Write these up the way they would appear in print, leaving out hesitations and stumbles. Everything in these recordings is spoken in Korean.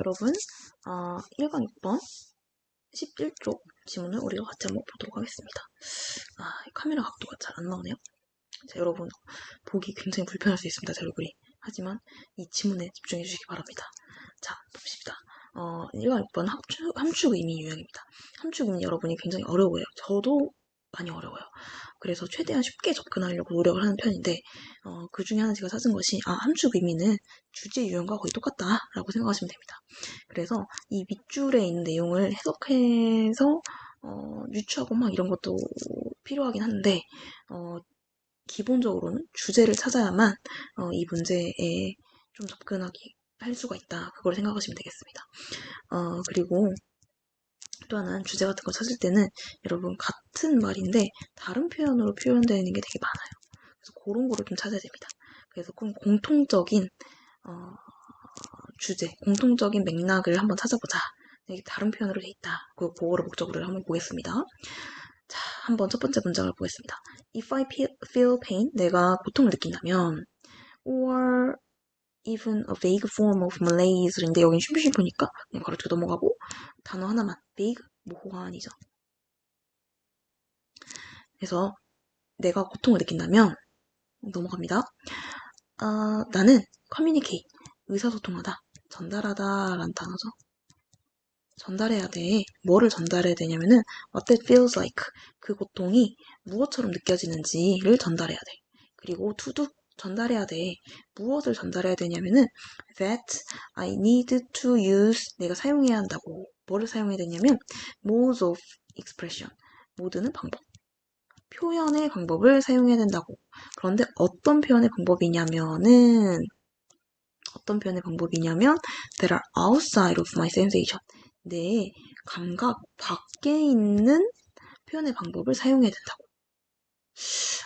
여러분, 1강 6번 11쪽 지문을 우리가 같이 한번 보도록 하겠습니다. 카메라 각도가 잘 안 나오네요. 자, 여러분, 보기 굉장히 불편할 수 있습니다, 제 얼굴이. 하지만 이 지문에 집중해 주시기 바랍니다. 자, 봅시다. 1강 6번 함축 의미 유형입니다. 함축 의미 여러분이 굉장히 어려워요. 저도 많이 어려워요. 그래서 최대한 쉽게 접근하려고 노력을 하는 편인데 그 중에 하나 제가 찾은 것이 함축 의미는 주제 유형과 거의 똑같다라고 생각하시면 됩니다. 그래서 이 밑줄에 있는 내용을 해석해서 유추하고 막 이런 것도 필요하긴 한데 기본적으로는 주제를 찾아야만 이 문제에 좀 접근하기 할 수가 있다. 그걸 생각하시면 되겠습니다. 그리고 또 하나는 주제 같은 거 찾을 때는 여러분 같은 말인데 다른 표현으로 표현되는 게 되게 많아요. 그래서 그런 거를 좀 찾아야 됩니다. 그래서 공통적인 주제, 공통적인 맥락을 한번 찾아보자. 이게 다른 표현으로 돼 있다. 그거를 목적으로 한번 보겠습니다. 자, 한번 첫 번째 문장을 보겠습니다. If I feel pain, 내가 고통을 느낀다면, or even a vague form of malaise,인데 여긴 쉼표니까 그냥 가로치고 넘어가고 단어 하나만, vague, 모호한이죠. 그래서 내가 고통을 느낀다면 넘어갑니다. 나는 communicate, 의사소통하다, 전달하다 라는 단어죠. 전달해야 돼. 뭐를 전달해야 되냐면은 what that feels like, 그 고통이 무엇처럼 느껴지는지를 전달해야 돼. 그리고 to 전달해야 돼. 무엇을 전달해야 되냐면은 that I need to use, 내가 사용해야 한다고. 뭐를 사용해야 되냐면 modes of expression, 모드는 방법, 표현의 방법을 사용해야 된다고. 그런데 어떤 표현의 방법이냐면 that are outside of my sensation, 내 감각 밖에 있는 표현의 방법을 사용해야 된다고.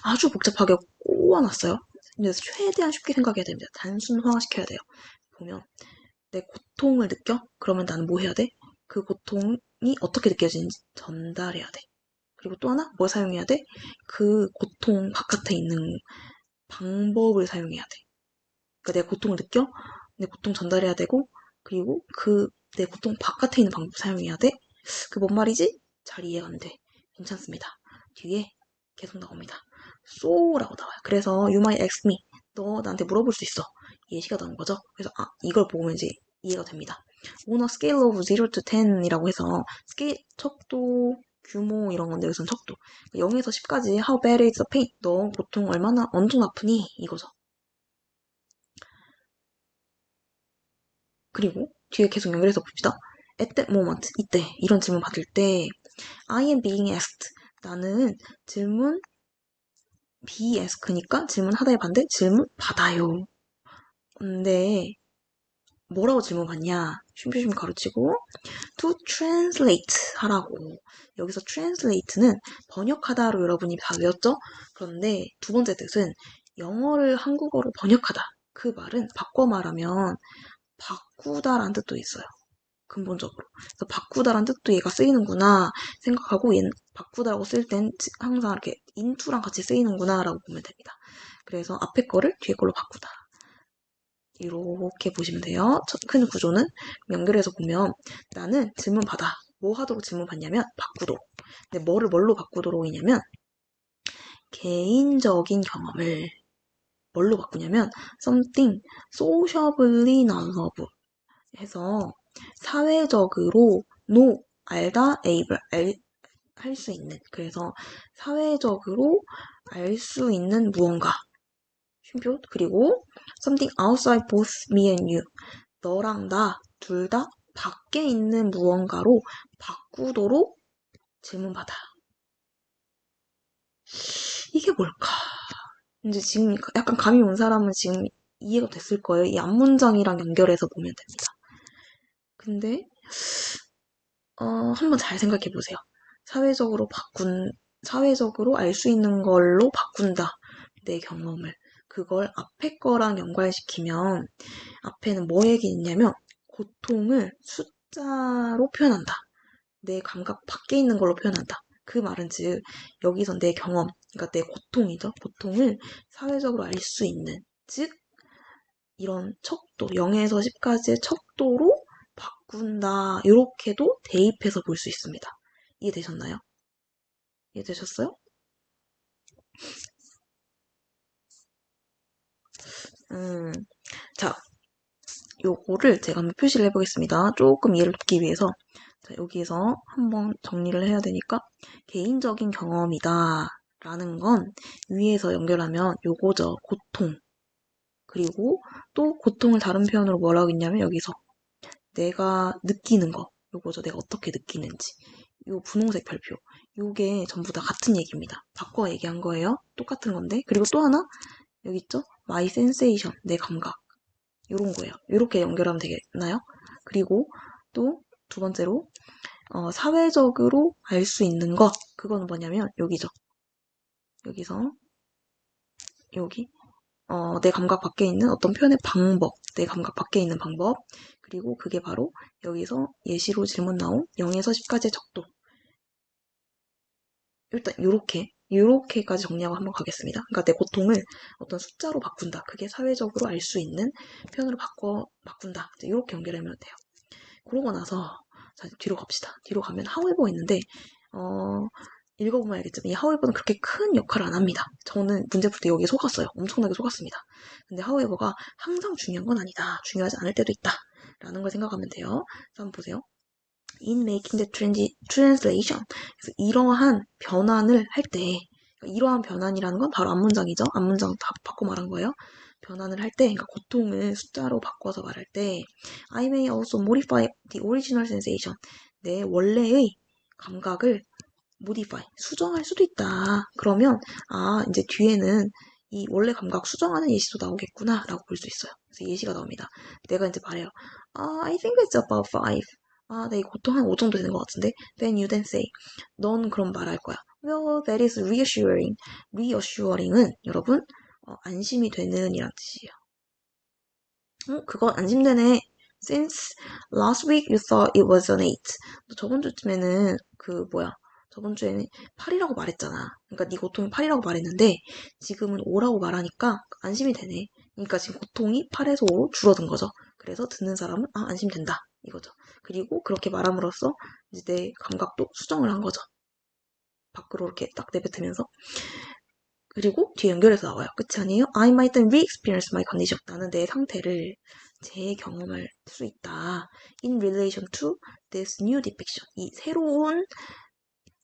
아주 복잡하게 꼬아놨어요. 그래서 최대한 쉽게 생각해야 됩니다. 단순화시켜야 돼요. 보면 내 고통을 느껴? 그러면 나는 뭐 해야 돼? 그 고통이 어떻게 느껴지는지 전달해야 돼. 그리고 또 하나 뭘 사용해야 돼? 그 고통 바깥에 있는 방법을 사용해야 돼. 그러니까 내 고통을 느껴? 내 고통 전달해야 되고, 그리고 내 고통 바깥에 있는 방법 사용해야 돼? 그 뭔 말이지? 잘 이해가 안 돼. 괜찮습니다. 뒤에 계속 나옵니다. so라고 나와요. 그래서 you might ask me, 너 나한테 물어볼 수 있어. 예시가 나온 거죠. 그래서 이걸 보면 이제 이해가 됩니다. On a scale of 0 to 10이라고 해서 스케일, 척도, 규모 이런 건데 여기서는 척도. 0에서 10까지 how bad is the pain? 너 고통 얼마나 어느 정도 아프니? 이거죠. 그리고 뒤에 계속 연결해서 봅시다. At that moment, 이때 이런 질문 받을 때 I am being asked, 나는 질문 be ask니까 질문하다의 반대 질문 받아요. 근데 뭐라고 질문 받냐? 쉼표쉼 가로치고 to translate 하라고. 여기서 translate는 번역하다로 여러분이 다 외웠죠? 그런데 두 번째 뜻은 영어를 한국어로 번역하다. 그 말은 바꿔 말하면 바꾸다라는 뜻도 있어요. 근본적으로. 그래서 바꾸다라는 뜻도 얘가 쓰이는구나 생각하고 바꾸다라고 쓸 땐 항상 이렇게 into랑 같이 쓰이는구나 라고 보면 됩니다. 그래서 앞에 거를 뒤에 걸로 바꾸다. 이렇게 보시면 돼요. 큰 구조는 연결해서 보면 나는 질문 받아. 뭐 하도록 질문 받냐면 바꾸도록. 근데 뭐를 뭘로 바꾸도록이냐면 개인적인 경험을 뭘로 바꾸냐면 something sociably knowledgeable 해서 사회적으로 알다, able, 할 수 있는. 그래서 사회적으로 알 수 있는 무언가. 쉼표. 그리고 something outside both me and you. 너랑 나 둘 다 밖에 있는 무언가로 바꾸도록 질문받아. 이게 뭘까? 이제 지금 약간 감이 온 사람은 지금 이해가 됐을 거예요. 이 앞문장이랑 연결해서 보면 됩니다. 근데 한번 잘 생각해 보세요. 사회적으로 알 수 있는 걸로 바꾼다. 내 경험을. 그걸 앞에 거랑 연관시키면 앞에는 뭐 얘기했냐면 고통을 숫자로 표현한다. 내 감각 밖에 있는 걸로 표현한다. 그 말은 즉 여기선 내 경험, 그러니까 내 고통이죠. 고통을 사회적으로 알 수 있는, 즉 이런 척도, 0에서 10까지의 척도로 바꾼다. 이렇게도 대입해서 볼 수 있습니다. 이해되셨나요? 이해되셨어요? 자, 요거를 제가 한번 표시를 해보겠습니다. 조금 이해를 돕기 위해서. 자, 여기에서 한번 정리를 해야 되니까, 개인적인 경험이다. 라는 건 위에서 연결하면 요거죠. 고통. 그리고 또 고통을 다른 표현으로 뭐라고 했냐면 여기서 내가 느끼는 거. 요거죠. 내가 어떻게 느끼는지. 요 분홍색 별표. 요게 전부 다 같은 얘기입니다. 바꿔 얘기한 거예요. 똑같은 건데. 그리고 또 하나, 여기 있죠? My sensation. 내 감각. 요런 거예요. 요렇게 연결하면 되겠나요? 그리고 또 두 번째로 사회적으로 알 수 있는 것 그거는 뭐냐면 여기죠. 여기서 여기 내 감각 밖에 있는 어떤 표현의 방법, 내 감각 밖에 있는 방법 그리고 그게 바로 여기서 예시로 질문 나온 0에서 10까지의 적도 일단 요렇게까지 정리하고 한번 가겠습니다. 그러니까 내 고통을 어떤 숫자로 바꾼다. 그게 사회적으로 알 수 있는 표현으로 바꾼다. 이렇게 연결하면 돼요. 그러고 나서 자, 뒤로 갑시다. 뒤로 가면 하웨버 있는데 읽어보면 알겠지만 이 하웨버는 그렇게 큰 역할을 안 합니다. 저는 문제 풀 때 여기에 속았어요. 엄청나게 속았습니다. 근데 하웨버가 항상 중요한 건 아니다. 중요하지 않을 때도 있다. 라는 걸 생각하면 돼요. 그래서 한번 보세요. In making the translation. 그래서 이러한 변환을 할 때, 이러한 변환이라는 건 바로 앞문장이죠. 앞문장 다 바꿔 말한 거예요. 변환을 할 때, 그러니까 고통을 숫자로 바꿔서 말할 때, I may also modify the original sensation. 내 원래의 감각을 modify, 수정할 수도 있다. 그러면, 이제 뒤에는 이 원래 감각 수정하는 예시도 나오겠구나, 라고 볼 수 있어요. 그래서 예시가 나옵니다. 내가 이제 말해요. I think it's about 5. 내 이 고통 한 5 정도 되는 것 같은데. Then you then say. 넌 그럼 말할 거야. Well, that is reassuring. reassuring은 여러분, 안심이 되는 이란 뜻이에요. 그거 안심되네. Since last week you thought it was an 8. 저번 주쯤에는 저번 주에는 8이라고 말했잖아. 그러니까 네 고통이 8이라고 말했는데 지금은 5라고 말하니까 안심이 되네. 그러니까 지금 고통이 8에서 5로 줄어든 거죠. 그래서 듣는 사람은 안심된다. 이거죠. 그리고 그렇게 말함으로써 이제 내 감각도 수정을 한 거죠. 밖으로 이렇게 딱 내뱉으면서. 그리고 뒤에 연결해서 나와요. 끝이 아니에요? I might then re-experience my condition. 나는 내 상태를 재경험할 수 있다. In relation to this new depiction. 이 새로운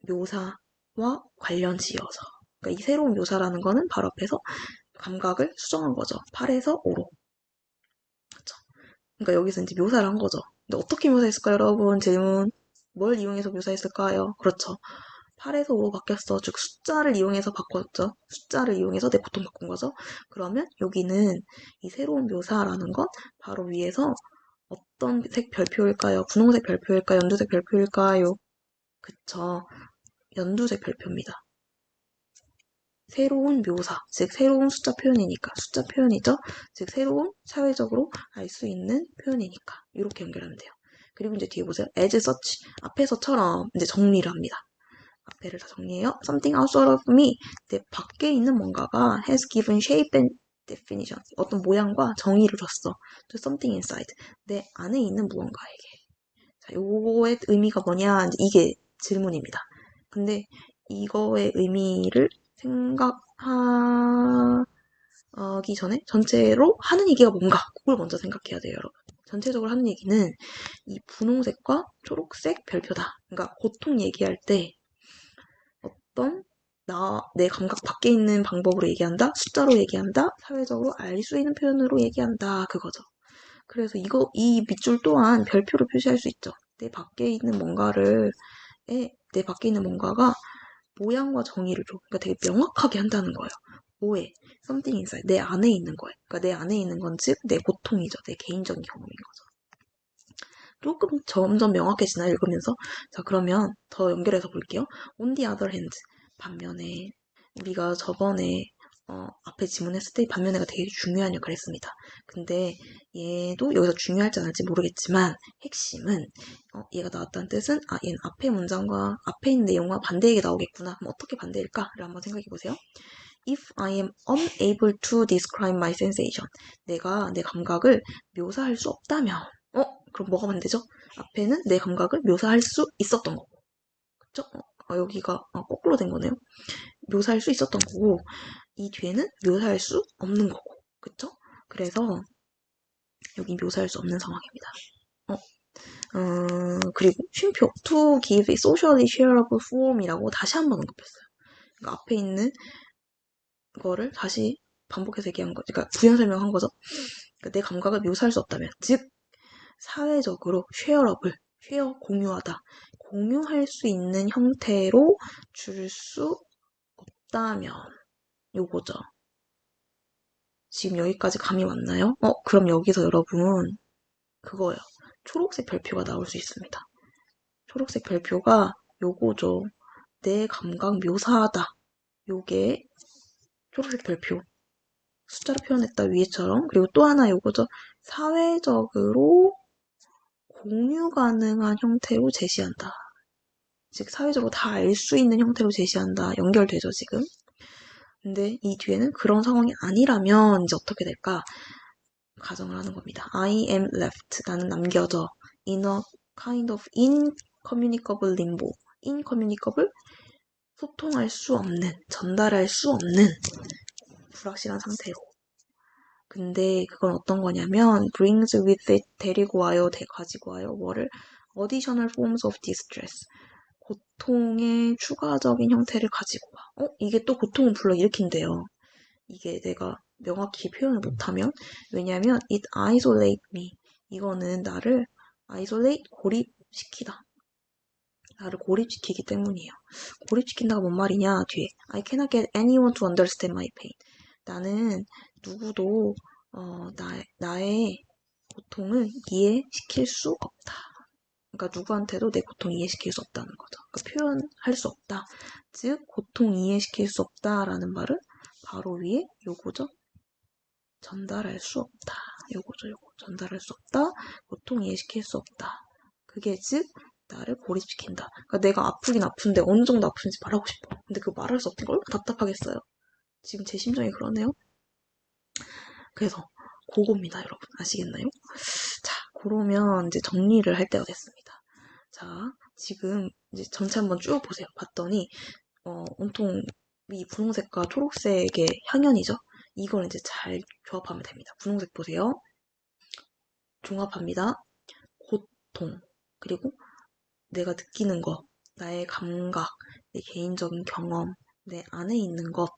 묘사와 관련 지어서. 그러니까 이 새로운 묘사라는 거는 바로 앞에서 감각을 수정한 거죠. 8에서 5로. 그렇죠. 그러니까 여기서 이제 묘사를 한 거죠. 근데 어떻게 묘사했을까요, 여러분? 질문. 뭘 이용해서 묘사했을까요? 그렇죠. 8에서 5로 바뀌었어. 즉 숫자를 이용해서 바꿨죠. 숫자를 이용해서 내 고통 바꾼 거죠. 그러면 여기는 이 새로운 묘사라는 건 바로 위에서 어떤 색 별표일까요? 분홍색 별표일까요? 연두색 별표일까요? 그쵸. 연두색 별표입니다. 새로운 묘사, 즉 새로운 숫자 표현이니까 숫자 표현이죠. 즉 새로운 사회적으로 알 수 있는 표현이니까 이렇게 연결하면 돼요. 그리고 이제 뒤에 보세요. as such 앞에서처럼 이제 정리를 합니다. 앞에를 다 정리해요. Something outside of me 내 밖에 있는 뭔가가 has given shape and definition 어떤 모양과 정의를 줬어. To something inside 내 안에 있는 무언가에게. 자, 요거의 의미가 뭐냐 이게 질문입니다. 근데 이거의 의미를 생각하기 전에 전체로 하는 얘기가 뭔가 그걸 먼저 생각해야 돼요, 여러분. 전체적으로 하는 얘기는 이 분홍색과 초록색 별표다. 그러니까 고통 얘기할 때 어떤 내 감각 밖에 있는 방법으로 얘기한다, 숫자로 얘기한다, 사회적으로 알 수 있는 표현으로 얘기한다, 그거죠. 그래서 이 밑줄 또한 별표로 표시할 수 있죠. 내 밖에 있는 내 밖에 있는 뭔가가 모양과 정의를 줘. 그러니까 되게 명확하게 한다는 거예요. 뭐에? something inside. 내 안에 있는 거예요. 그러니까 내 안에 있는 건 즉 내 고통이죠. 내 개인적인 경험인 거죠. 조금 점점 명확해지나 읽으면서. 자, 그러면 더 연결해서 볼게요. On the other hand. 반면에 우리가 저번에 앞에 지문했을 때 반면에가 되게 중요한 역할을 했습니다. 근데 얘도 여기서 중요할지 안 할지 모르겠지만 핵심은 얘가 나왔다는 뜻은 얘는 앞에 문장과 앞에 있는 내용과 반대에게 나오겠구나. 그럼 어떻게 반대일까를 한번 생각해 보세요. If I am unable to describe my sensation 내가 내 감각을 묘사할 수 없다면 그럼 뭐가 반대죠? 앞에는 내 감각을 묘사할 수 있었던 거고. 그쵸? 여기가 거꾸로 된 거네요. 묘사할 수 있었던 거고, 이 뒤에는 묘사할 수 없는 거고. 그쵸? 그래서 여기 묘사할 수 없는 상황입니다. 그리고 쉼표 to give a socially shareable form이라고 다시 한번 언급했어요. 그러니까 앞에 있는 거를 다시 반복해서 얘기한 거, 그러니까 부연 설명한 거죠. 그러니까 내 감각을 묘사할 수 없다면, 즉 사회적으로 쉐어러블, 쉐어 공유하다, 공유할 수 있는 형태로 줄 수 없다면 요거죠. 지금 여기까지 감이 왔나요? 그럼 여기서 여러분 그거예요. 초록색 별표가 나올 수 있습니다. 초록색 별표가 요거죠. 내 감각 묘사하다. 요게 초록색 별표. 숫자로 표현했다 위에처럼. 그리고 또 하나 요거죠. 사회적으로 공유 가능한 형태로 제시한다. 즉 사회적으로 다 알 수 있는 형태로 제시한다. 연결되죠 지금. 근데 이 뒤에는 그런 상황이 아니라면 이제 어떻게 될까? 가정을 하는 겁니다. I am left. 나는 남겨져. In a kind of incommunicable limbo. incommunicable 소통할 수 없는, 전달할 수 없는 불확실한 상태로. 근데 그건 어떤 거냐면 brings with it 데리고 와요, 가지고 와요. 뭐를? additional forms of distress. 고통의 추가적인 형태를 가지고 와. 이게 또 고통을 불러일으킨대요. 이게 내가 명확히 표현을 못하면 왜냐면 it isolate me. 이거는 나를 isolate, 고립시키다. 나를 고립시키기 때문이에요. 고립시킨다가 뭔 말이냐 뒤에 I cannot get anyone to understand my pain. 나는 누구도 나의 고통을 이해시킬 수 없다. 그러니까 누구한테도 내 고통 이해시킬 수 없다는 거죠. 그러니까 표현할 수 없다. 즉 고통 이해시킬 수 없다라는 말은 바로 위에 요거죠. 전달할 수 없다. 요거죠. 요거. 전달할 수 없다. 고통 이해시킬 수 없다. 그게 즉 나를 고립시킨다. 그러니까 내가 아프긴 아픈데 어느 정도 아픈지 말하고 싶어. 근데 그거 말할 수 없는 걸 답답하겠어요. 지금 제 심정이 그러네요. 그래서 그겁니다, 여러분. 아시겠나요? 자, 그러면 이제 정리를 할 때가 됐습니다. 자, 지금 이제 전체 한번 쭉 보세요. 봤더니 온통 이 분홍색과 초록색의 향연이죠. 이걸 이제 잘 조합하면 됩니다. 분홍색 보세요. 종합합니다. 고통, 그리고 내가 느끼는 것, 나의 감각, 내 개인적인 경험, 내 안에 있는 것,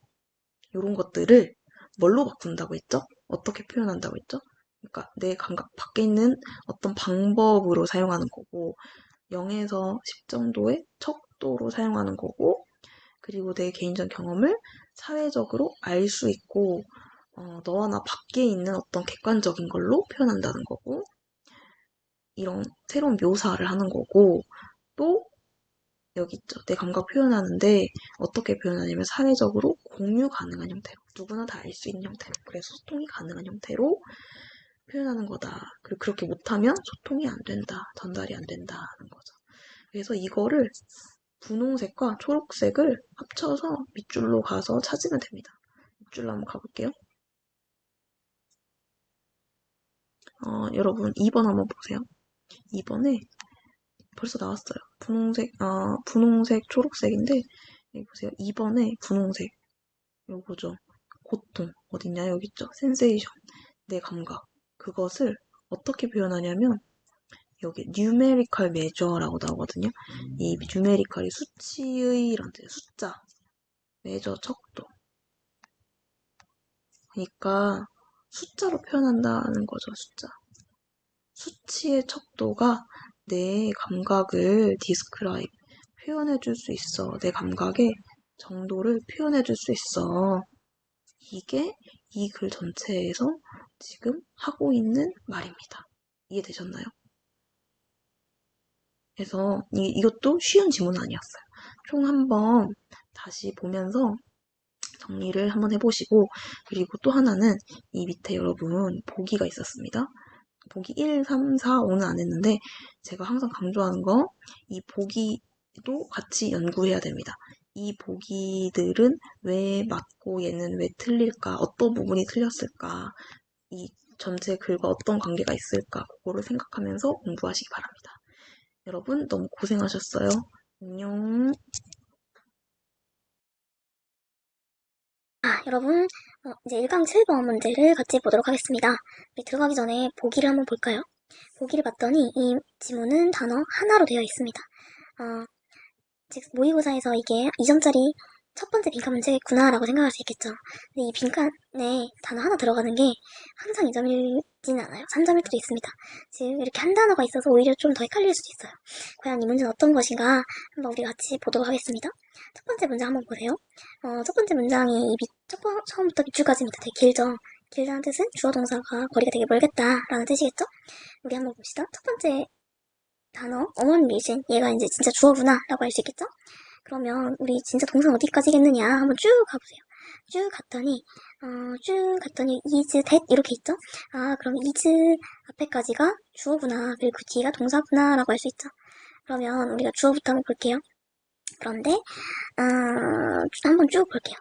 이런 것들을 뭘로 바꾼다고 했죠? 어떻게 표현한다고 했죠? 그러니까 내 감각 밖에 있는 어떤 방법으로 사용하는 거고 0에서 10 정도의 척도로 사용하는 거고 그리고 내 개인적 경험을 사회적으로 알 수 있고 너와 나 밖에 있는 어떤 객관적인 걸로 표현한다는 거고 이런 새로운 묘사를 하는 거고 또 여기 있죠. 내 감각 표현하는데 어떻게 표현하냐면 사회적으로 공유 가능한 형태로 누구나 다 알 수 있는 형태로 그래서 소통이 가능한 형태로 표현하는 거다. 그리고 그렇게 못하면 소통이 안 된다. 전달이 안 된다는 거죠. 그래서 이거를 분홍색과 초록색을 합쳐서 밑줄로 가서 찾으면 됩니다. 밑줄로 한번 가볼게요. 여러분 2번 한번 보세요. 2번에 벌써 나왔어요. 분홍색, 초록색인데 여기 보세요. 2번에 분홍색 요거죠. 고통 어딨냐 여기 있죠. 센세이션 내 감각 그것을 어떻게 표현하냐면 여기 numerical measure라고 나오거든요. 이 numerical이 수치의 라는 뜻이에요. 숫자 measure 척도 그러니까 숫자로 표현한다는 거죠. 숫자 수치의 척도가 내 감각을 describe 표현해줄 수 있어. 내 감각의 정도를 표현해줄 수 있어. 이게 이 글 전체에서 지금 하고 있는 말입니다. 이해되셨나요? 그래서 이것도 쉬운 지문은 아니었어요. 총 한번 다시 보면서 정리를 한번 해보시고 그리고 또 하나는 이 밑에 여러분 보기가 있었습니다. 보기 1, 3, 4, 5는 안 했는데 제가 항상 강조하는 거 이 보기도 같이 연구해야 됩니다. 이 보기들은 왜 맞고 얘는 왜 틀릴까? 어떤 부분이 틀렸을까? 이 전체 글과 어떤 관계가 있을까 그거를 생각하면서 공부하시기 바랍니다. 여러분 너무 고생하셨어요. 안녕. 여러분, 이제 1강 7번 문제를 같이 보도록 하겠습니다. 우리 들어가기 전에 보기를 한번 볼까요? 보기를 봤더니 이 지문은 단어 하나로 되어 있습니다. 즉 모의고사에서 이게 2점짜리 첫 번째 빈칸 문제구나라고 생각할 수 있겠죠. 근데 이 빈칸에 단어 하나 들어가는 게 항상 2점이지는 않아요. 3점일 때도 있습니다. 즉 이렇게 한 단어가 있어서 오히려 좀 더 헷갈릴 수도 있어요. 과연 이 문제는 어떤 것인가 한번 우리 같이 보도록 하겠습니다. 첫 번째 문장 한번 보세요. 첫 번째 문장이 처음부터 밑줄까지입니다. 되게 길죠. 길다는 뜻은 주어 동사가 거리가 되게 멀겠다라는 뜻이겠죠? 우리 한번 봅시다. 첫 번째 단어 어원 미신 얘가 이제 진짜 주어구나 라고 할 수 있겠죠? 그러면 우리 진짜 동사 어디까지겠느냐 한번 쭉 가보세요. 쭉 갔더니 is, that 이렇게 있죠? 그럼 is 앞에까지가 주어구나 그리고 그 뒤가 동사구나 라고 할 수 있죠. 그러면 우리가 주어부터 한번 볼게요. 그런데 한번 쭉 볼게요.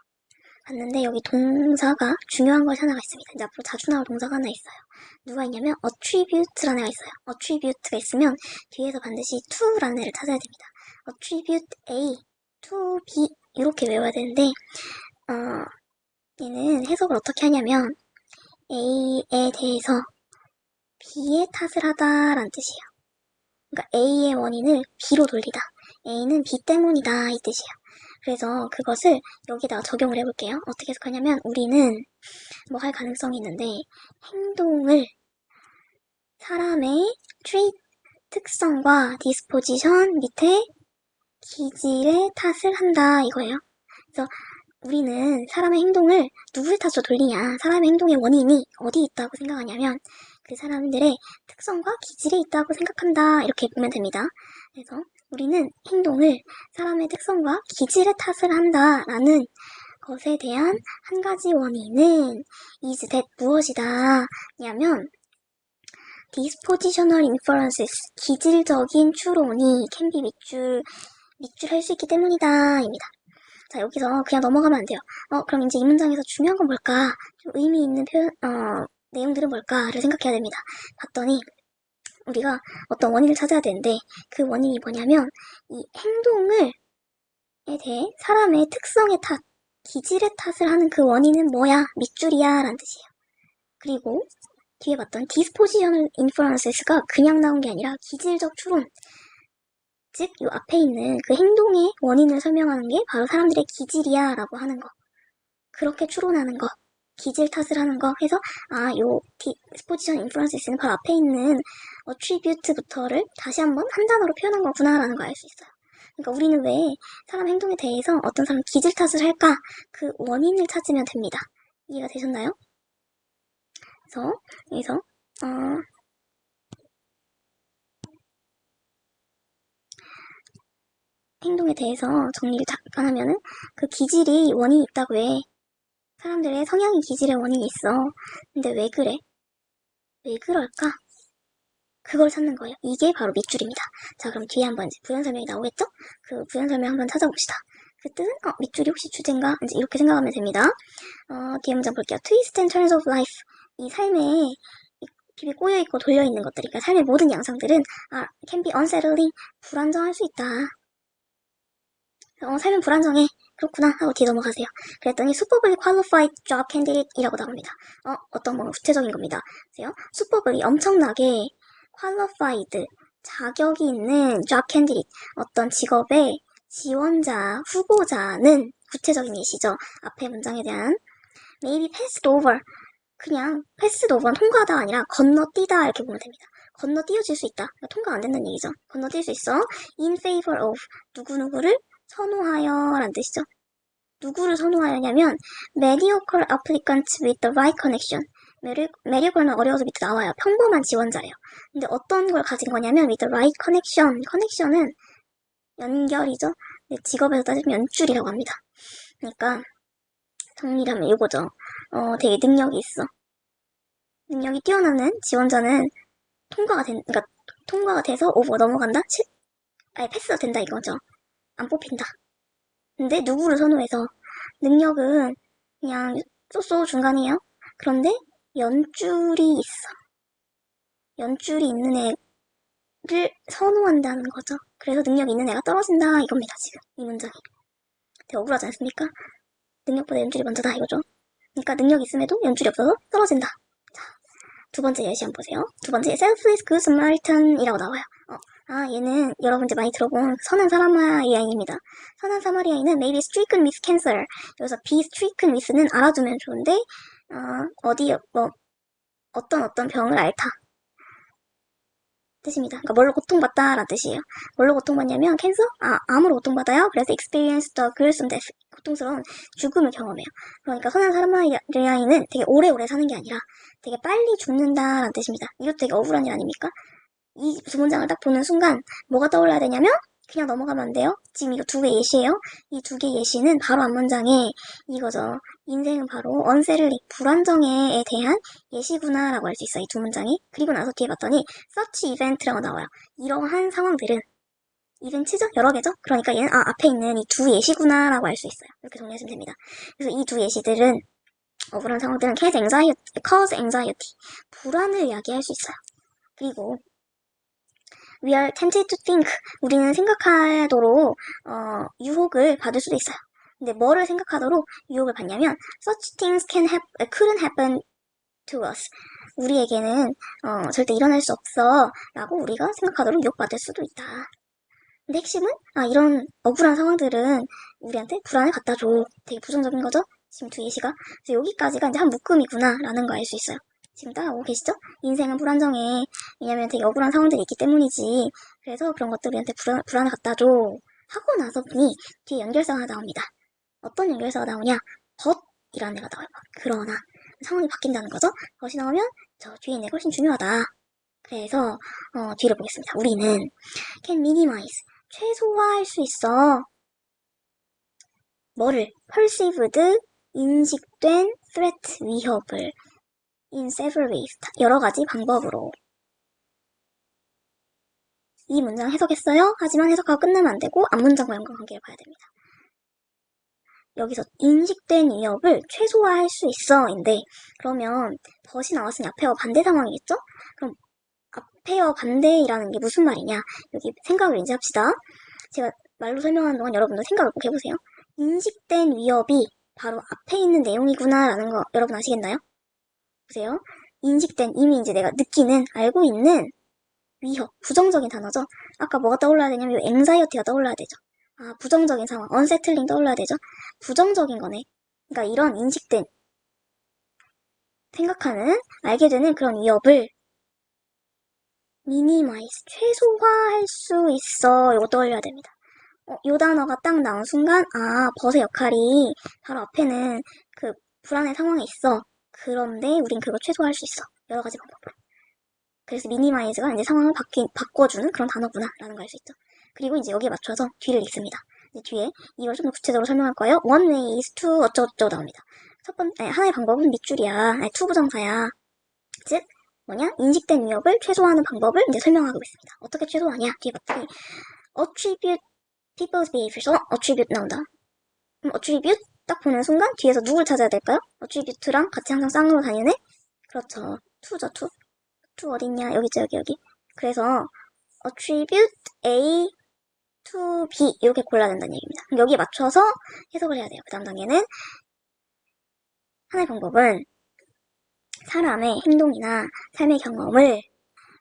봤는데 여기 동사가 중요한 것이 하나가 있습니다. 이제 앞으로 자주 나올 동사가 하나 있어요. 누가 있냐면 attribute라는 애가 있어요. attribute가 있으면 뒤에서 반드시 to라는 애를 찾아야 됩니다. attribute A to B 이렇게 외워야 되는데 얘는 해석을 어떻게 하냐면 A에 대해서 B의 탓을 하다라는 뜻이에요. 그러니까 A의 원인을 B로 돌리다. A는 B 때문이다 이 뜻이에요. 그래서 그것을 여기다가 적용을 해볼게요. 어떻게 해석하냐면 우리는 뭐 할 가능성이 있는데 행동을 사람의 트레이트 특성과 디스포지션 밑에 기질의 탓을 한다 이거예요. 그래서 우리는 사람의 행동을 누구의 탓으로 돌리냐 사람의 행동의 원인이 어디 있다고 생각하냐면 그 사람들의 특성과 기질에 있다고 생각한다 이렇게 보면 됩니다. 그래서 우리는 행동을 사람의 특성과 기질의 탓을 한다라는 것에 대한 한 가지 원인은 is that 무엇이다 냐면 dispositional inferences 기질적인 추론이 can be 밑줄할 수 있기 때문이다 입니다. 자 여기서 그냥 넘어가면 안 돼요. 그럼 이제 이 문장에서 중요한 건 뭘까 좀 의미 있는 내용들은 뭘까를 생각해야 됩니다. 봤더니 우리가 어떤 원인을 찾아야 되는데 그 원인이 뭐냐면 이 행동에 대해 사람의 특성의 탓, 기질의 탓을 하는 그 원인은 뭐야? 밑줄이야 라는 뜻이에요. 그리고 뒤에 봤던 dispositional inferences가 그냥 나온 게 아니라 기질적 추론 즉 이 앞에 있는 그 행동의 원인을 설명하는 게 바로 사람들의 기질이야 라고 하는 거 그렇게 추론하는 거 기질 탓을 하는 거 해서 요 dispositional inferences는 바로 앞에 있는 attribute부터를 다시 한번 한 단어로 표현한 거구나 라는 걸 알 수 있어요. 그러니까 우리는 왜 사람 행동에 대해서 어떤 사람 기질 탓을 할까 그 원인을 찾으면 됩니다. 이해가 되셨나요? 그래서 여기서 행동에 대해서 정리를 잠깐 하면은 그 기질이 원인이 있다고 해. 사람들의 성향이 기질의 원인이 있어. 근데 왜 그래? 왜 그럴까? 그걸 찾는 거예요. 이게 바로 밑줄입니다. 자, 그럼 뒤에 한번 이제 부연 설명이 나오겠죠? 그 부연 설명 한번 찾아봅시다. 그 뜻은 밑줄이 혹시 주제인가? 이제 이렇게 생각하면 됩니다. 뒤에 문장 볼게요. Twists and turns of life. 이 삶에 비비 꼬여있고 돌려있는 것들, 그러니까 삶의 모든 양상들은 can be unsettling, 불안정할 수 있다. 삶은 불안정해. 그렇구나 하고 뒤에 넘어가세요. 그랬더니 superbly qualified job candidate이라고 나옵니다. 어떤 뭐 구체적인 겁니다. 보세요. superbly 엄청나게 qualified 자격이 있는 job candidate 어떤 직업의 지원자, 후보자는 구체적인 예시죠. 앞에 문장에 대한 maybe passed over 그냥 passed over는 통과하다 아니라 건너뛰다 이렇게 보면 됩니다. 건너뛰어질 수 있다. 그러니까 통과 안 된다는 얘기죠. 건너뛸 수 있어. in favor of 누구누구를 선호하여 라는 뜻이죠. 누구를 선호하여냐면 mediocre applicants with the right connection mediocrire는 어려워서 밑에 나와요. 평범한 지원자래요. 근데 어떤 걸 가진 거냐면 with the right connection connection은 연결이죠. 직업에서 따지면 연줄이라고 합니다. 그러니까 정리를 하면 이거죠. 되게 능력이 있어. 능력이 뛰어나는 지원자는 그러니까 통과가 돼서 오버 넘어간다? 패스가 된다 이거죠. 안 뽑힌다. 근데 누구를 선호해서 능력은 그냥 쏘쏘 중간이에요. 그런데 연줄이 있어. 연줄이 있는 애를 선호한다는 거죠. 그래서 능력이 있는 애가 떨어진다 이겁니다. 지금 이 문장이 되게 억울하지 않습니까? 능력보다 연줄이 먼저다 이거죠. 그러니까 능력 있음에도 연줄이 없어서 떨어진다. 자, 두 번째 예시 한번 보세요. 두 번째 selfless good Samaritan이라고 나와요. 얘는 여러분 이제 많이 들어본 선한 사마리아인입니다. 선한 사마리아인은 maybe stricken with cancer. 여기서 be stricken with는 알아두면 좋은데 어떤 병을 앓다 뜻입니다. 그러니까 뭘로 고통받다라는 뜻이에요. 뭘로 고통받냐면 캔서? 암으로 고통받아요. 그래서 experience the gruesome death. 고통스러운 죽음을 경험해요. 그러니까 선한 사마리아인은 되게 오래오래 사는 게 아니라 되게 빨리 죽는다라는 뜻입니다. 이것도 되게 억울한 일 아닙니까? 이 두 문장을 딱 보는 순간 뭐가 떠올라야 되냐면 그냥 넘어가면 안 돼요. 지금 이거 두 개 예시예요. 이 두 개 예시는 바로 앞문장에 이거죠. 인생은 바로 언세를리 불안정해에 대한 예시구나라고 할 수 있어요. 이 두 문장이. 그리고 나서 뒤에 봤더니 such event라고 나와요. 이러한 상황들은 이벤트죠? 여러 개죠? 그러니까 얘는 앞에 있는 이 두 예시구나라고 할 수 있어요. 이렇게 정리하시면 됩니다. 그래서 이 두 예시들은 억울한 상황들은 cause anxiety 불안을 이야기할 수 있어요. 그리고 we are tempted to think 우리는 생각하도록 유혹을 받을 수도 있어요. 근데 뭐를 생각하도록 유혹을 받냐면 such things couldn't happen to us. 우리에게는 절대 일어날 수 없어 라고 우리가 생각하도록 유혹받을 수도 있다. 근데 핵심은 이런 억울한 상황들은 우리한테 불안을 갖다 줘. 되게 부정적인 거죠? 지금 두 예시가. 그래서 여기까지가 이제 한 묶음이구나 라는 거 알 수 있어요. 지금 따라오고 계시죠? 인생은 불안정해. 왜냐면 되게 억울한 상황들이 있기 때문이지. 그래서 그런 것들 우리한테 불안을 갖다 줘. 하고 나서 보니 뒤에 연결사가 하나 나옵니다. 어떤 연결사가 나오냐? but이라는 애가 나와요. 그러나 상황이 바뀐다는 거죠. but이 나오면 저 뒤에 있는 애가 훨씬 중요하다. 그래서 뒤를 보겠습니다. 우리는 can minimize 최소화할 수 있어. 뭐를? perceived 인식된 threat 위협을 in several ways 여러 가지 방법으로. 이 문장 해석했어요. 하지만 해석하고 끝나면 안 되고 앞문장과 연관관계를 봐야 됩니다. 여기서 인식된 위협을 최소화할 수 있어인데 그러면 벗이 나왔으니 앞에와 반대 상황이겠죠? 그럼 앞에와 반대이라는 게 무슨 말이냐? 여기 생각을 이제 합시다. 제가 말로 설명하는 동안 여러분도 생각을 꼭 해보세요. 인식된 위협이 바로 앞에 있는 내용이구나 라는 거 여러분 아시겠나요? 보세요. 인식된 이미 이제 내가 느끼는 알고 있는 위협 부정적인 단어죠. 아까 뭐가 떠올라야 되냐면 이 앵자이어티가 떠올라야 되죠. 부정적인 상황 언세틀링 떠올라야 되죠. 부정적인 거네. 그러니까 이런 인식된 생각하는 알게 되는 그런 위협을 minimize 최소화할 수 있어. 이거 떠올려야 됩니다. 이 단어가 딱 나온 순간 벗의 역할이 바로 앞에는 그 불안의 상황에 있어. 그런데 우린 그걸 최소화할 수 있어. 여러 가지 방법으로. 그래서 미니마이즈가 이제 상황을 바꿔주는 그런 단어구나 라는 걸 알 수 있죠. 그리고 이제 여기에 맞춰서 뒤를 읽습니다. 이제 뒤에 이걸 좀 더 구체적으로 설명할 거예요. One way is to 어쩌고저쩌고 나옵니다. 첫 번째 하나의 방법은 밑줄이야. to 부정사야. 즉 뭐냐? 인식된 위협을 최소화하는 방법을 이제 설명하고 있습니다. 어떻게 최소화하냐? 뒤에 봤더니 attribute people's behaviors. attribute 나온다. 그럼 attribute 딱 보는 순간 뒤에서 누굴 찾아야 될까요? attribute랑 같이 항상 쌍으로 다니는 애? 그렇죠. to죠, to. to 어딨냐? 여기 있죠, 여기. 그래서 attribute A to B 이렇게 골라야 된다는 얘기입니다. 그럼 여기에 맞춰서 해석을 해야 돼요. 그 다음 단계는 하나의 방법은 사람의 행동이나 삶의 경험을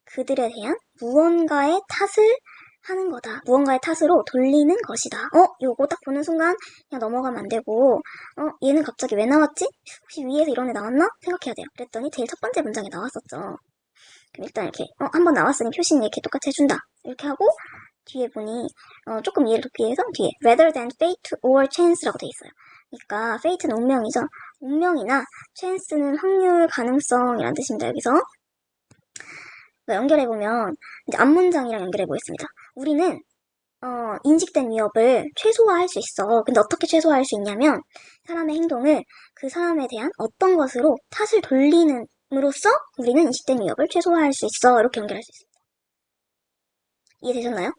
그들에 대한 무언가의 탓을 하는 거다. 무언가의 탓으로 돌리는 것이다. 요거 딱 보는 순간 그냥 넘어가면 안 되고 얘는 갑자기 왜 나왔지? 혹시 위에서 이런 애 나왔나? 생각해야 돼요. 그랬더니 제일 첫 번째 문장에 나왔었죠. 그럼 일단 이렇게 한번 나왔으니 표시는 이렇게 똑같이 해준다. 이렇게 하고 뒤에 보니 조금 이해를 돕기 위해서 뒤에 rather than fate or chance라고 돼 있어요. 그러니까 fate는 운명이죠. 운명이나 chance는 확률, 가능성이라는 뜻입니다. 여기서 연결해보면 이제 앞문장이랑 연결해보겠습니다. 우리는 인식된 위협을 최소화할 수 있어. 근데 어떻게 최소화할 수 있냐면 사람의 행동을 그 사람에 대한 어떤 것으로 탓을 돌리는으로써 우리는 인식된 위협을 최소화할 수 있어. 이렇게 연결할 수 있습니다. 이해되셨나요?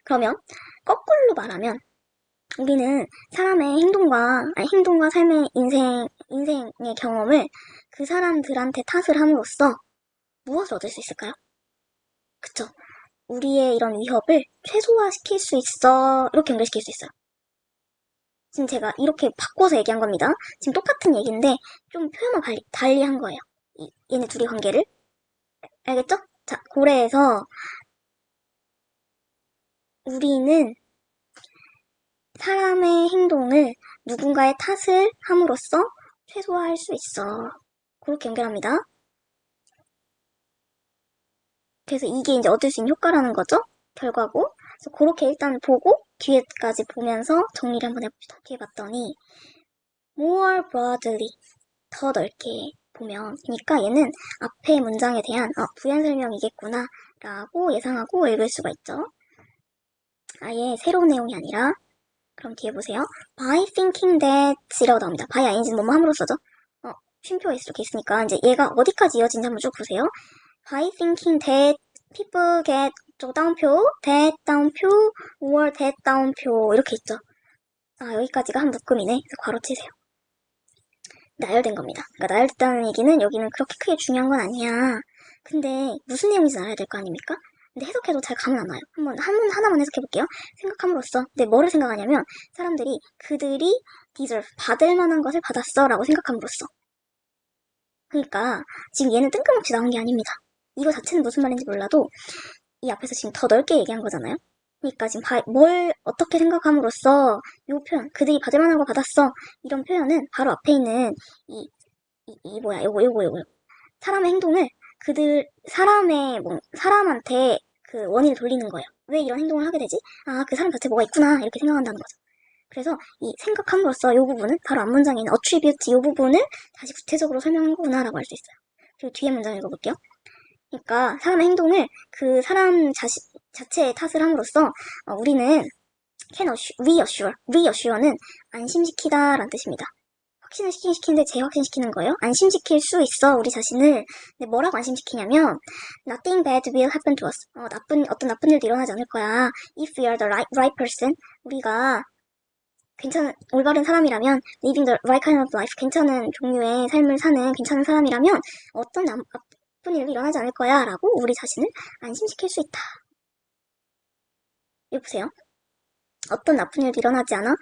그러면 거꾸로 말하면 우리는 사람의 행동과 삶의 인생의 경험을 그 사람들한테 탓을 함으로써 무엇을 얻을 수 있을까요? 그쵸? 우리의 이런 위협을 최소화시킬 수 있어. 이렇게 연결시킬 수 있어요. 지금 제가 이렇게 바꿔서 얘기한 겁니다. 지금 똑같은 얘기인데 좀 표현만 달리 한 거예요. 얘네 둘이 관계를. 알겠죠? 자, 고래에서 우리는 사람의 행동을 누군가의 탓을 함으로써 최소화할 수 있어. 그렇게 연결합니다. 그래서 이게 이제 얻을 수 있는 효과라는 거죠. 결과고. 그래서 그렇게 일단 보고 뒤에까지 보면서 정리를 한번 해봅시다. 뒤에 봤더니 more broadly, 더 넓게 보면, 그러니까 얘는 앞에 문장에 대한 부연 설명이겠구나 라고 예상하고 읽을 수가 있죠. 아예 새로운 내용이 아니라. 그럼 뒤에 보세요. by thinking that 이라고 나옵니다. by ing는 뭐뭐 함으로써죠. 쉼표가 이렇게 있으니까 이제 얘가 어디까지 이어지는지 한번 쭉 보세요. by thinking that people get 저 다운표, that 다운표, or that 다운표 이렇게 있죠. 여기까지가 한 묶음이네. 그래서 괄호 치세요. 나열된 겁니다. 그러니까 나열됐다는 얘기는 여기는 그렇게 크게 중요한 건 아니야. 근데 무슨 내용인지 알아야 될 거 아닙니까? 근데 해석해도 잘 감은 안 와요. 하나만 해석해볼게요. 생각함으로써. 근데 뭐를 생각하냐면 사람들이 그들이 deserve, 받을 만한 것을 받았어 라고 생각함으로써. 그러니까 지금 얘는 뜬금없이 나온 게 아닙니다. 이거 자체는 무슨 말인지 몰라도 이 앞에서 지금 더 넓게 얘기한 거잖아요. 그러니까 지금 뭘 어떻게 생각함으로써 이 표현, 그들이 받을 만한 거 받았어. 이런 표현은 바로 앞에 있는 요거. 사람의 행동을 사람한테 그 원인을 돌리는 거예요. 왜 이런 행동을 하게 되지? 그 사람 자체 뭐가 있구나. 이렇게 생각한다는 거죠. 그래서 이 생각함으로써 이 부분은 바로 앞 문장에 있는 attribute 이 부분을 다시 구체적으로 설명한 거구나 라고 할 수 있어요. 그리고 뒤에 문장 읽어볼게요. 그러니까 사람의 행동을 그 사람 자체의 탓을 함으로써 우리는 reassure는 안심시키다라는 뜻입니다. 확신을 시키는데 재확신시키는 거예요. 안심시킬 수 있어 우리 자신을. 근데 뭐라고 안심시키냐면 nothing bad will happen to us. 어떤 나쁜 일도 일어나지 않을 거야. If we are the right person. 우리가 올바른 사람이라면 living the right kind of life. 괜찮은 종류의 삶을 사는 괜찮은 사람이라면 어떤 나쁜 일도 일어나지 않을 거야 라고 우리 자신을 안심시킬 수 있다. 이거 보세요. 어떤 나쁜 일도 일어나지 않아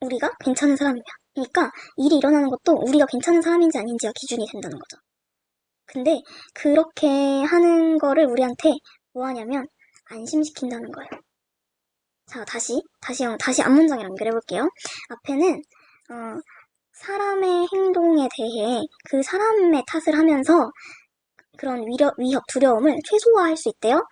우리가 괜찮은 사람이면. 그러니까 일이 일어나는 것도 우리가 괜찮은 사람인지 아닌지가 기준이 된다는 거죠. 근데 그렇게 하는 거를 우리한테 뭐 하냐면 안심시킨다는 거예요. 자, 다시 앞문장이랑 연결해볼게요. 앞에는 사람의 행동에 대해 그 사람의 탓을 하면서 그런 위협, 두려움을 최소화할 수 있대요.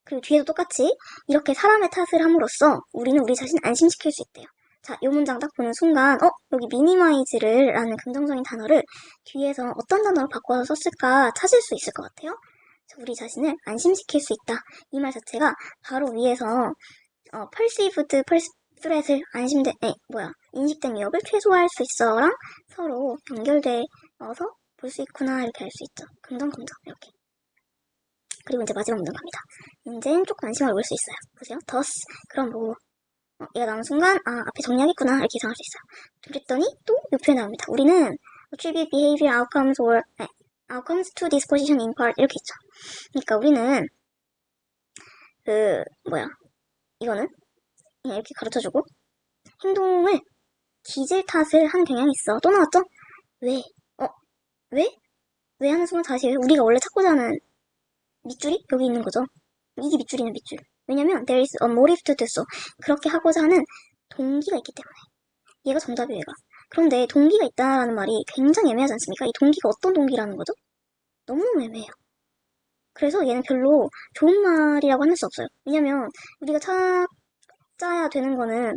그리고 뒤에도 똑같이 이렇게 사람의 탓을 함으로써 우리는 우리 자신을 안심시킬 수 있대요. 자, 이 문장 딱 보는 순간 여기 minimize를 라는 긍정적인 단어를 뒤에서 어떤 단어로 바꿔서 썼을까 찾을 수 있을 것 같아요. 우리 자신을 안심시킬 수 있다. 이 말 자체가 바로 위에서 perceived threat을 인식된 위협을 최소화할 수 있어랑 서로 연결되어서 볼 수 있구나 이렇게 알 수 있죠. 긍정 이렇게. 그리고 이제 마지막 문장 갑니다. 이제는 조금 안심하게 볼 수 있어요. 보세요. thus 그럼 얘가 나오는 순간 앞에 정리하겠구나 이렇게 예상할 수 있어요. 그랬더니 또 이 표현 나옵니다. 우리는 attribute behavior outcomes to disposition in part 이렇게 있죠. 그러니까 우리는 이거는 그냥 이렇게 가르쳐주고 행동을 기질 탓을 하는 경향이 있어. 또 나왔죠? 왜? 왜? 왜 하는 순간 다시 우리가 원래 찾고자 하는 밑줄이 여기 있는 거죠. 이게 밑줄이네 밑줄. 왜냐면 there is a motive to do so. 그렇게 하고자 하는 동기가 있기 때문에. 얘가 정답이에요, 얘가. 그런데 동기가 있다라는 말이 굉장히 애매하지 않습니까? 이 동기가 어떤 동기라는 거죠? 너무너무 애매해요. 그래서 얘는 별로 좋은 말이라고 할 수 없어요. 왜냐면 우리가 찾아야 되는 거는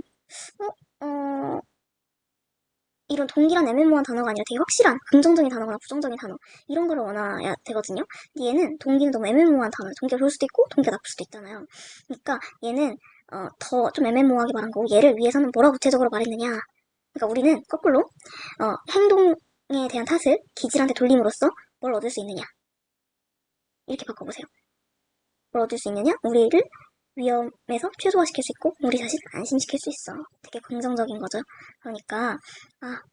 이런 동기란 애매모호한 단어가 아니라 되게 확실한 긍정적인 단어거나 부정적인 단어 이런 거를 원해야 되거든요. 근데 얘는 동기는 너무 애매모호한 단어예요. 동기가 좋을 수도 있고 동기가 나쁠 수도 있잖아요. 그러니까 얘는 더 좀 애매모호하게 말한 거고 얘를 위해서는 뭐라 구체적으로 말했느냐. 그러니까 우리는 거꾸로 행동에 대한 탓을 기질한테 돌림으로써 뭘 얻을 수 있느냐. 이렇게 바꿔보세요. 뭘 얻을 수 있느냐? 우리를 위험에서 최소화시킬 수 있고 우리 자신을 안심시킬 수 있어. 되게 긍정적인 거죠. 그러니까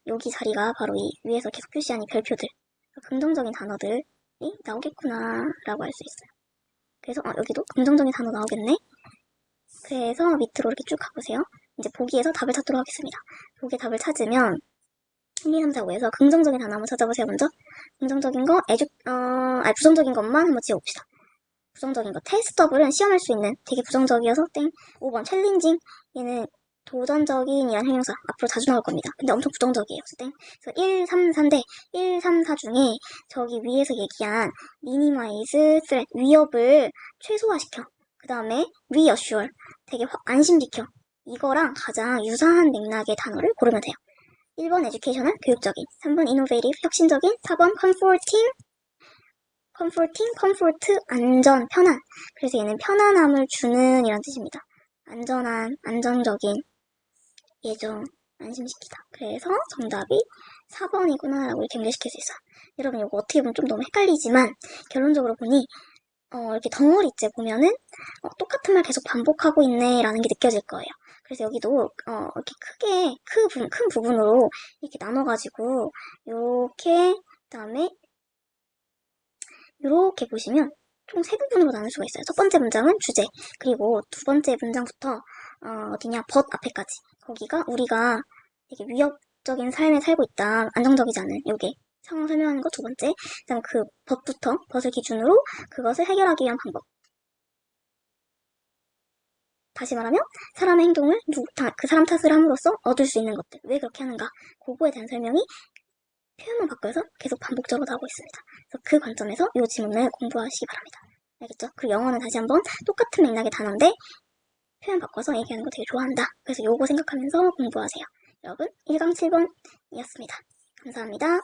여기 자리가 바로 이 위에서 계속 표시한 이 별표들, 긍정적인 단어들이 나오겠구나 라고 할 수 있어요. 그래서 여기도 긍정적인 단어 나오겠네. 그래서 밑으로 이렇게 쭉 가보세요. 이제 보기에서 답을 찾도록 하겠습니다. 보기에 답을 찾으면 1, 2, 3, 4, 5에서 긍정적인 단어 한번 찾아보세요. 먼저 긍정적인 거, 부정적인 것만 한번 지워봅시다. 부정적인 거. 테스터블은 시험할 수 있는 되게 부정적이어서 땡. 5번 챌린징. 얘는 도전적인이란 형용사. 앞으로 자주 나올 겁니다. 근데 엄청 부정적이에요. 땡. 그래서 1, 3, 4인데 1, 3, 4 중에 저기 위에서 얘기한 minimize threat, 위협을 최소화시켜. 그 다음에 reassure, 되게 안심시켜. 이거랑 가장 유사한 맥락의 단어를 고르면 돼요. 1번 educational, 교육적인. 3번 innovative, 혁신적인. 4번 comforting, comfort, 안전, 편안. 그래서 얘는 편안함을 주는 이란 뜻입니다. 안전한, 안정적인, 예정, 안심시키다. 그래서 정답이 4번이구나 라고 이렇게 연결시킬 수 있어요. 여러분 이거 어떻게 보면 좀 너무 헷갈리지만 결론적으로 보니 이렇게 덩어리째 보면은 똑같은 말 계속 반복하고 있네 라는 게 느껴질 거예요. 그래서 여기도 이렇게 크게 큰 부분으로 이렇게 나눠가지고 이렇게 그다음에 이렇게 보시면 총 3부분으로 나눌 수가 있어요. 첫 번째 문장은 주제, 그리고 두 번째 문장부터 어디냐, but 앞에까지. 거기가 우리가 되게 위협적인 삶을 살고 있다, 안정적이지 않은 요게 상황 설명하는 거 두 번째. 그다음 그 but을 기준으로 그것을 해결하기 위한 방법. 다시 말하면 사람의 행동을 그 사람 탓을 함으로써 얻을 수 있는 것들, 왜 그렇게 하는가, 그거에 대한 설명이 표현만 바꿔서 계속 반복적으로 나오고 있습니다. 그래서 그 관점에서 이 지문을 공부하시기 바랍니다. 알겠죠? 그리고 영어는 다시 한번 똑같은 맥락의 단어인데 표현 바꿔서 얘기하는 거 되게 좋아한다. 그래서 요거 생각하면서 공부하세요. 여러분 1강 7번이었습니다. 감사합니다.